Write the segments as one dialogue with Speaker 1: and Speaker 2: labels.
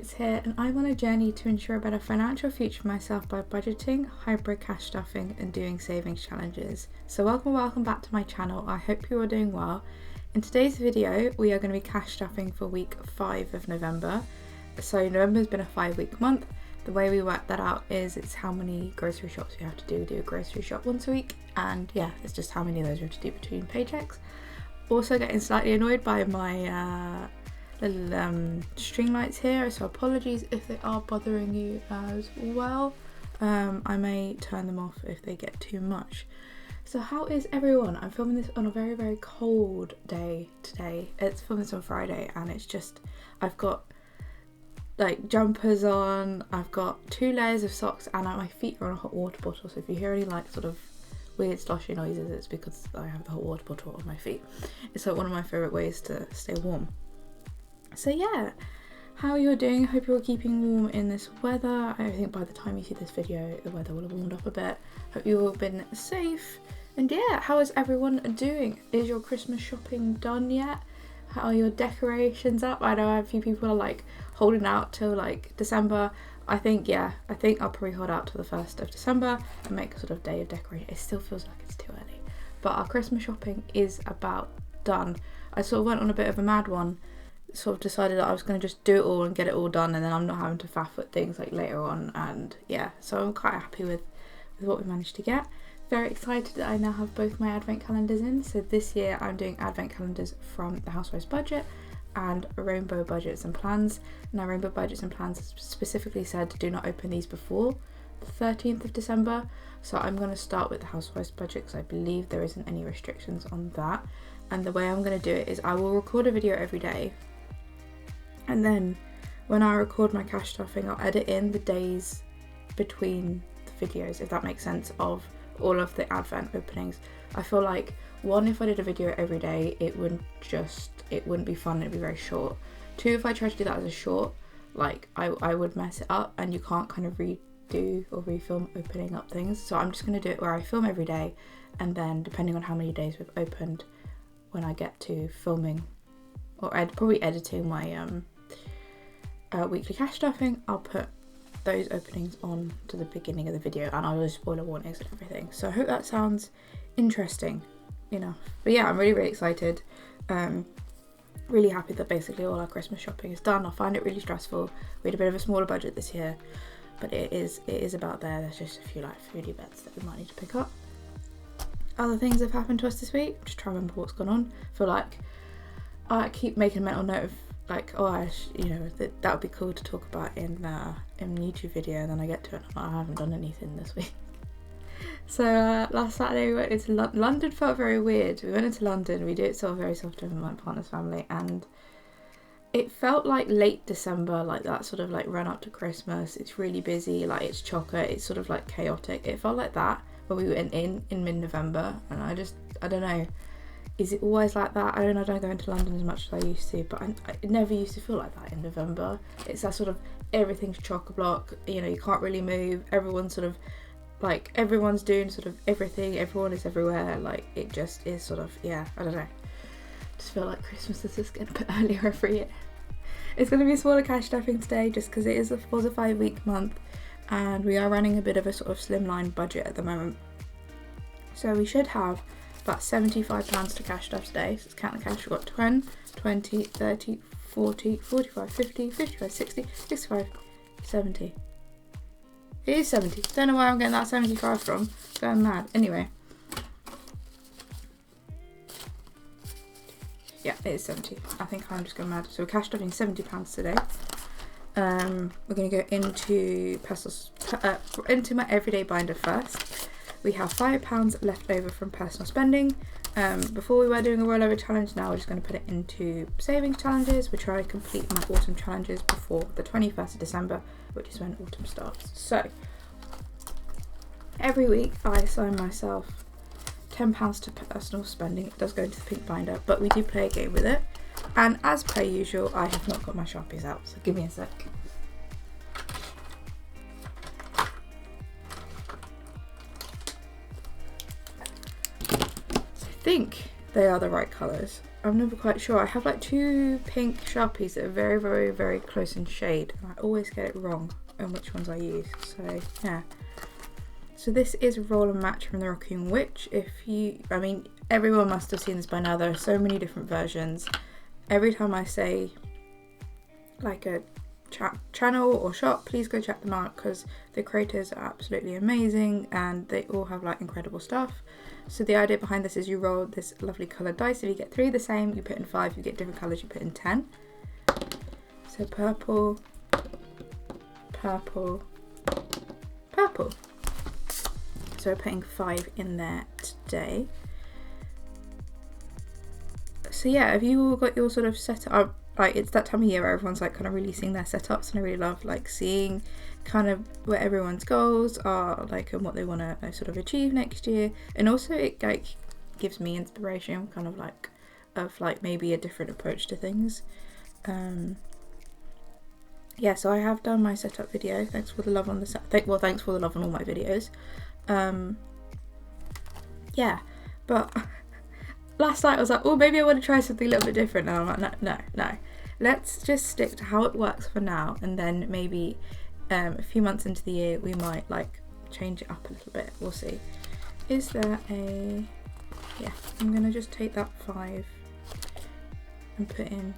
Speaker 1: Budgets here, and I'm on a journey to ensure a better financial future for myself by budgeting, hybrid cash stuffing and doing savings challenges. So welcome back to my channel. I hope you are doing well. In today's video we are going to be cash stuffing for week 5 of November. So November has been a 5-week month. The way we work that out is it's how many grocery shops we have to do. We do a grocery shop once a week, and yeah, it's just how many of those we have to do between paychecks. Also getting slightly annoyed by my little string lights here, so apologies if they are bothering you as well. I may turn them off if they get too much. So how is everyone? I'm filming this on a very cold day today. It's filming this on Friday, and it's just, I've got like jumpers on, I've got 2 layers of socks, and my feet are on a hot water bottle. So if you hear any like sort of weird sloshy noises, it's because I have the hot water bottle on my feet. It's like one of my favourite ways to stay warm. So yeah, how you're doing? I hope you're keeping warm in this weather. I think by the time you see this video, the weather will have warmed up a bit. Hope you've all been safe. And yeah, how is everyone doing? Is your Christmas shopping done yet? How are your decorations up? I know a few people are like holding out till like December. I think I'll probably hold out till the 1st of December and make a sort of day of decorating. It still feels like it's too early, but our Christmas shopping is about done. I sort of went on a bit of a mad one. Sort of decided that I was going to just do it all and get it all done, and then I'm not having to faff at things like later on. And yeah, so I'm quite happy with what we managed to get. Very excited that I now have both my advent calendars in. So this year I'm doing advent calendars from the Solaris Budget and Rainbow Budgets and Plans. Now Rainbow Budgets and Plans specifically said do not open these before the 13th of December. So I'm going to start with the Solaris Budget because I believe there isn't any restrictions on that. And the way I'm going to do it is I will record a video every day. And then when I record my cash stuffing, I'll edit in the days between the videos, if that makes sense, of all of the advent openings. I feel like, one, if I did a video every day, it wouldn't be fun, it'd be very short. 2, if I tried to do that as a short, like I would mess it up, and you can't kind of redo or refilm opening up things. So I'm just going to do it where I film every day, and then depending on how many days we've opened, when I get to filming or probably editing my weekly cash stuffing, I'll put those openings on to the beginning of the video, and I'll do spoiler warnings and everything. So I hope that sounds interesting enough. But yeah, I'm really excited. Really happy that basically all our Christmas shopping is done. I find it really stressful. We had a bit of a smaller budget this year, but it is about there. There's just a few like foodie bits that we might need to pick up. Other things have happened to us this week. I'm just trying to remember what's gone on. I feel like I keep making a mental note of like, oh, that would be cool to talk about in a YouTube video, and then I get to it and I'm like, I haven't done anything this week. So last Saturday we went into London. Felt very weird. We went into London. We do it sort of very often with my partner's family, and it felt like late December, like that sort of like run up to Christmas. It's really busy, like it's chocker, it's sort of like chaotic. It felt like that when we went in mid-November, and I don't know. Is it always like that? I don't go into London as much as I used to, but I never used to feel like that in November. It's that sort of everything's chock-a-block, you can't really move. Everyone's sort of like, everyone's doing sort of everything, everyone is everywhere. Like it just is sort of, yeah, I don't know. Just feel like Christmas is just getting a bit earlier every year. It's going to be a smaller cash stuffing today just because it was a 5-week month, and we are running a bit of a sort of slimline budget at the moment. So we should have about £75 to cash stuff today. So let's count the cash. We've got 10, 20, 30, 40, 45, 50, 55, 60, 65, 70. It is 70. Don't know where I'm getting that 75 from. Going mad. Anyway. Yeah, it is 70. I think I'm just going mad. So we're cash stuffing £70 today. We're going to go into my everyday binder first. We have £5 left over from personal spending. Before we were doing a rollover challenge, now we're just going to put it into savings challenges. We're trying to complete my autumn challenges before the 21st of December, which is when autumn starts. So every week I assign myself £10 to personal spending. It does go into the pink binder, but we do play a game with it. And as per usual, I have not got my Sharpies out, so give me a sec. I think they are the right colours. I'm never quite sure. I have like 2 pink Sharpies that are very, very, very close in shade, and I always get it wrong on which ones I use. So yeah. So this is Roll and Match from the Raccoon Witch. I mean, everyone must have seen this by now. There are so many different versions. Every time I say like a channel or shop, please go check them out, because the creators are absolutely amazing and they all have like incredible stuff. So the idea behind this is you roll this lovely coloured dice. If you get 3 the same, you put in 5. You get different colours, you put in 10. So purple, purple, purple. So we're putting 5 in there today. So yeah, have you all got your sort of setup? Like, it's that time of year where everyone's like kind of releasing their setups, and I really love like seeing kind of where everyone's goals are, like, and what they want to like, sort of achieve next year. And also it like gives me inspiration, kind of like of like maybe a different approach to things. Yeah, so I have done my setup video. Thanks for the love on the thanks for the love on all my videos. Yeah, but last night I was like, oh, maybe I want to try something a little bit different. And I'm like, no. Let's just stick to how it works for now, and then maybe a few months into the year we might like change it up a little bit. We'll see. Is there a... Yeah, I'm gonna just take that 5 and put in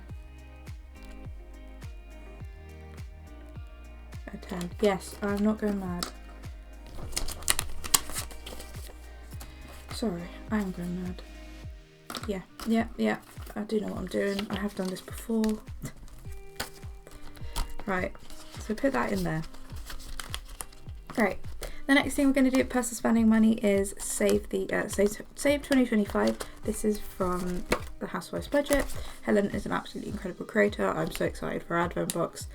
Speaker 1: a 10. Yes, I'm not going mad. Sorry, I am going mad. Yeah, I do know what I'm doing. I have done this before. Right, so put that in there. Right, the next thing we're going to do at Personal Spending Money is save 2025. This is from the Solaris Budget. Helen is an absolutely incredible creator. I'm so excited for her advent box.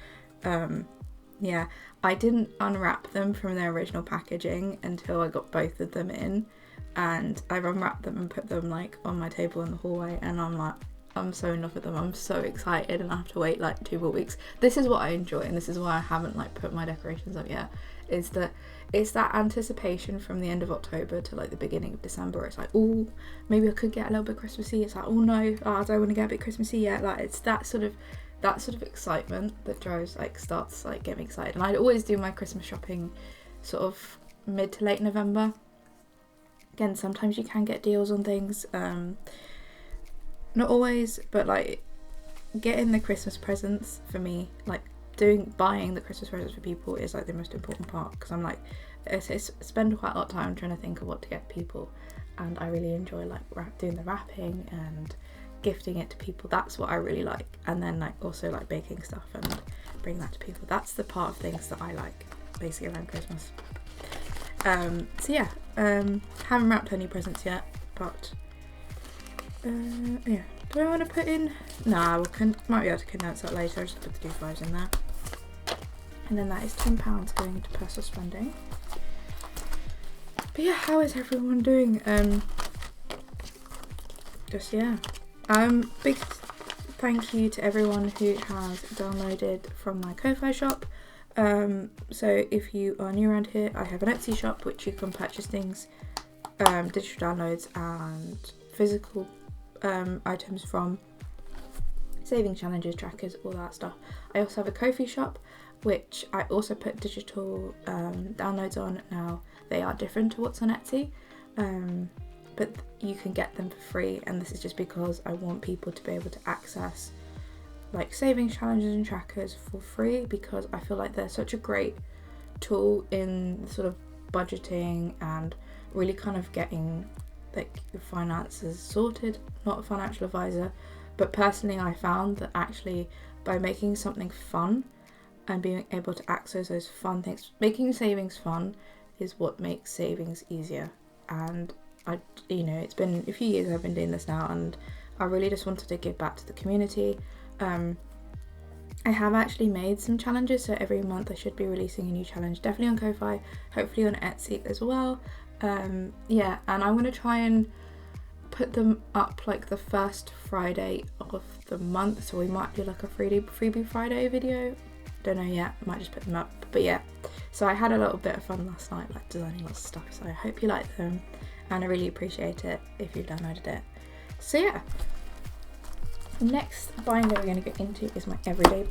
Speaker 1: Yeah, I didn't unwrap them from their original packaging until I got both of them in. And I've unwrapped them and put them like on my table in the hallway, and I'm like, I'm so in love with them. I'm so excited, and I have to wait like 2 more weeks. This is what I enjoy, and this is why I haven't like put my decorations up yet. It's that anticipation from the end of October to like the beginning of December. It's like, oh, maybe I could get a little bit Christmassy. It's like, oh no, I don't want to get a bit Christmassy yet. Like, it's that sort of excitement that starts like getting me excited. And I always do my Christmas shopping sort of mid to late November. Again, sometimes you can get deals on things, not always, but like getting the Christmas presents for me, like buying the Christmas presents for people is like the most important part, because I'm like, I spend quite a lot of time trying to think of what to get people, and I really enjoy like doing the wrapping and gifting it to people. That's what I really like. And then like also like baking stuff and bringing that to people. That's the part of things that I like basically around Christmas. So yeah, haven't wrapped any presents yet, but yeah. Do I want to put in? Nah, might be able to condense that later. I'll just put the 2 5s in there. And then that is £10 going into personal spending. But yeah, how is everyone doing? Just yeah. Big thank you to everyone who has downloaded from my Ko-Fi shop. So if you are new around here, I have an Etsy shop which you can purchase things, digital downloads and physical items from, saving challenges, trackers, all that stuff. I also have a Ko-Fi shop which I also put digital downloads on. Now they are different to what's on Etsy, but you can get them for free, and this is just because I want people to be able to access like savings challenges and trackers for free, because I feel like they're such a great tool in sort of budgeting and really kind of getting like your finances sorted. Not a financial advisor, but personally I found that actually by making something fun and being able to access those fun things, making savings fun is what makes savings easier. And it's been a few years I've been doing this now, and I really just wanted to give back to the community. I have actually made some challenges, so every month I should be releasing a new challenge, definitely on Ko-Fi, hopefully on Etsy as well. Yeah, and I'm going to try and put them up like the first Friday of the month, so we might do like a freebie Friday video. Don't know yet, might just put them up. But yeah, so I had a little bit of fun last night, like designing lots of stuff, so I hope you like them, and I really appreciate it if you've downloaded it. So yeah, Next binder we're going to get into is my everyday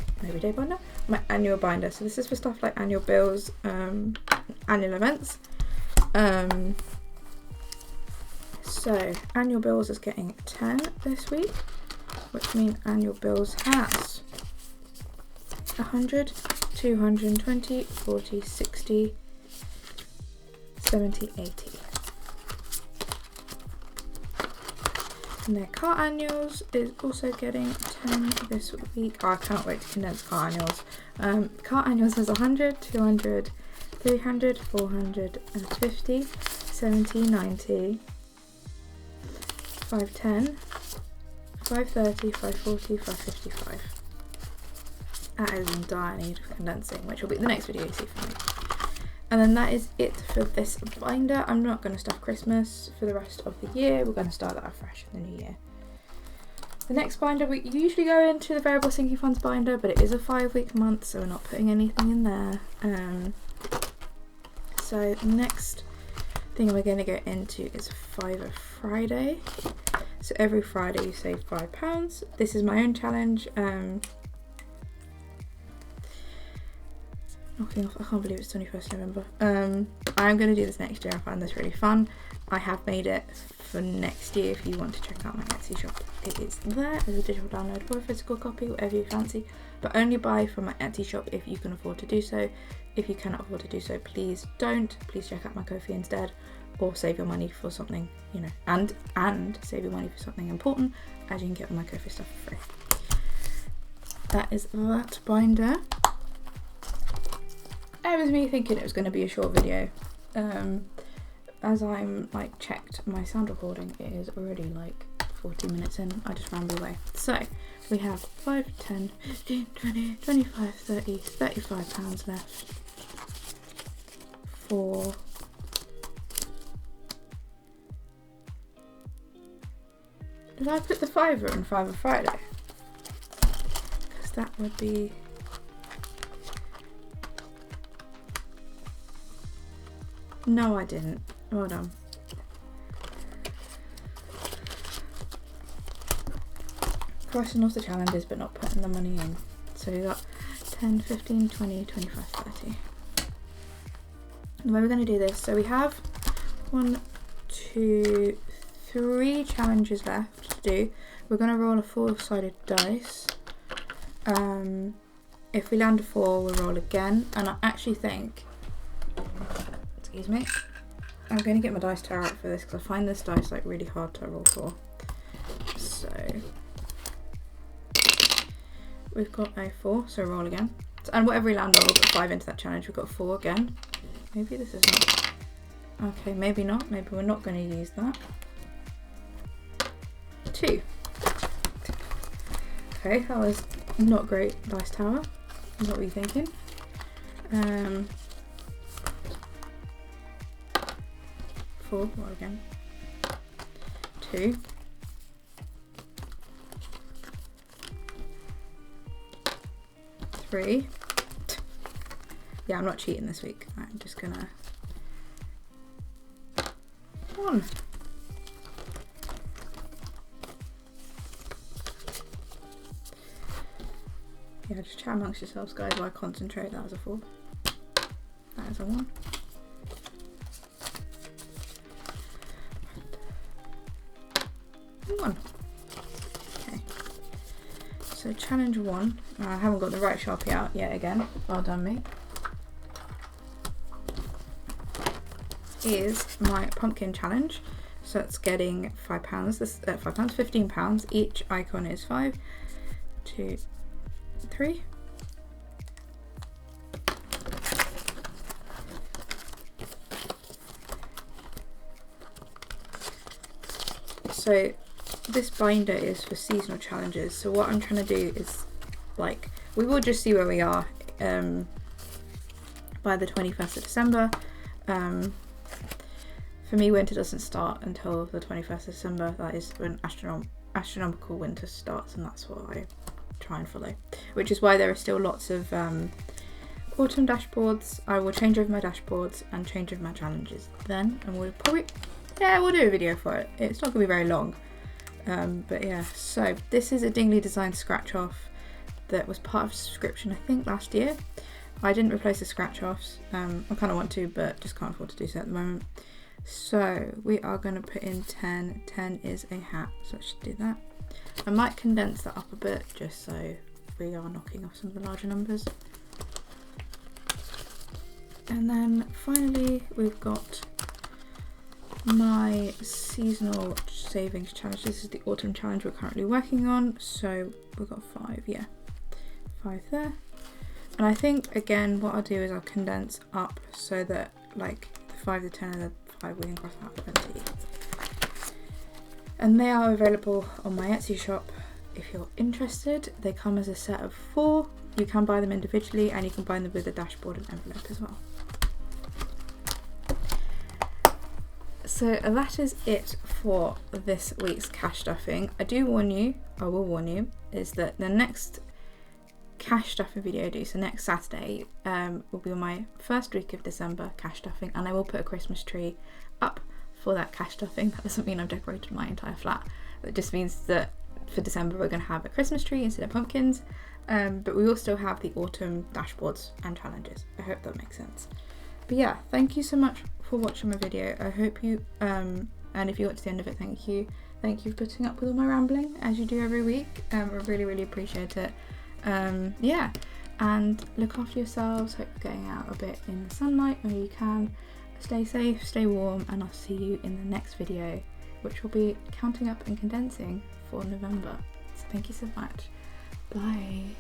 Speaker 1: binder, my annual binder. So this is for stuff like annual bills, annual events. So annual bills is getting 10 this week, which means annual bills has 100, 220, 40, 60, 70, 80. And their car annuals is also getting 10 this week. Oh, I can't wait to condense car annuals. Car annuals has 100, 200, 300, 450, 70, 90, 510, 530, 540, 555. That is in dire need of condensing, which will be the next video you see from me. And then that is it for this binder. I'm not going to stuff Christmas for the rest of the year. We're going to start that afresh in the new year. The next binder, we usually go into the variable sinking funds binder, but it is a 5-week month, so we're not putting anything in there. So the next thing we're going to go into is Fiver Friday. So every Friday you save £5. This is my own challenge. Knocking off, I can't believe it's 21st November. I'm going to do this next year. I find this really fun. I have made it for next year. If you want to check out my Etsy shop, it is there as a digital download or a physical copy, whatever you fancy, but only buy from my Etsy shop if you can afford to do so. If you cannot afford to do so, please don't. Please check out my Ko-fi instead, or save your money for something, you know, and save your money for something important, as you can get all my Ko-fi stuff for free. That is that binder. It was me thinking it was going to be a short video. As I'm like checked my sound recording, it is already like 40 minutes in. I just ramble away. So we have 5, 10, 15, 20, 25, 30, 35 pounds left for did I put the Fiver in Fiver Friday? Because that would be no, I didn't. Hold on. Crossing off the challenges but not putting the money in. So we got 10, 15, 20, 25, 30. The way we're going to do this, so we have 1, 2, 3 challenges left to do. We're going to roll a 4-sided dice. If we land a 4, we'll roll again. And I actually think, excuse me, I'm going to get my dice tower out for this because I find this dice like really hard to roll for. So we've got a 4, so roll again. And whatever we land on, we'll put 5 into that challenge. We've got 4 again. Maybe this is not. Okay, maybe not. Maybe we're not going to use that. 2. Okay, that was not great dice tower. What were you thinking? 4, roll again. 2. 3. Yeah, I'm not cheating this week. I'm just gonna 1. Yeah, just chat amongst yourselves, guys, while I concentrate. That was a 4. That is a 1. Okay, so challenge 1. I haven't got the right Sharpie out yet again. Well done me. Is my pumpkin challenge. So it's getting £5. This £5, £15. Each icon is 5, 2, 3. So this binder is for seasonal challenges. So what I'm trying to do is, like, we will just see where we are by the 21st of December. For me, winter doesn't start until the 21st of December. That is when astronomical winter starts, and that's what I try and follow. Which is why there are still lots of autumn dashboards. I will change over my dashboards and change over my challenges then, and we'll probably, yeah, we'll do a video for it. It's not going to be very long. But yeah, so this is a Dingley Design scratch off that was part of a subscription, I think last year. I didn't replace the scratch offs. I kind of want to, but just can't afford to do so at the moment. So we are going to put in 10. 10 is a hat, so let's do that. I might condense that up a bit just so we are knocking off some of the larger numbers. And then finally we've got my seasonal savings challenge. This is the autumn challenge we're currently working on. So we've got 5, yeah, 5 there. And I think again what I'll do is I'll condense up so that like the 5, the 10 and the 5 we can cross out 20. And they are available on my Etsy shop if you're interested. They come as a set of 4. You can buy them individually and you can buy them with a dashboard and envelope as well. So that is it for this week's cash stuffing. I will warn you, is that the next cash stuffing video I do, so next Saturday, will be my first week of December cash stuffing, and I will put a Christmas tree up for that cash stuffing. That doesn't mean I've decorated my entire flat. It just means that for December we're going to have a Christmas tree instead of pumpkins, but we will still have the autumn dashboards and challenges. I hope that makes sense. But yeah, thank you so much for watching my video. I hope you, and if you got to the end of it, thank you. Thank you for putting up with all my rambling as you do every week. I really appreciate it. Yeah, and look after yourselves. Hope you're getting out a bit in the sunlight where you can. Stay safe, stay warm, and I'll see you in the next video, which will be counting up and condensing for November. So thank you so much. Bye.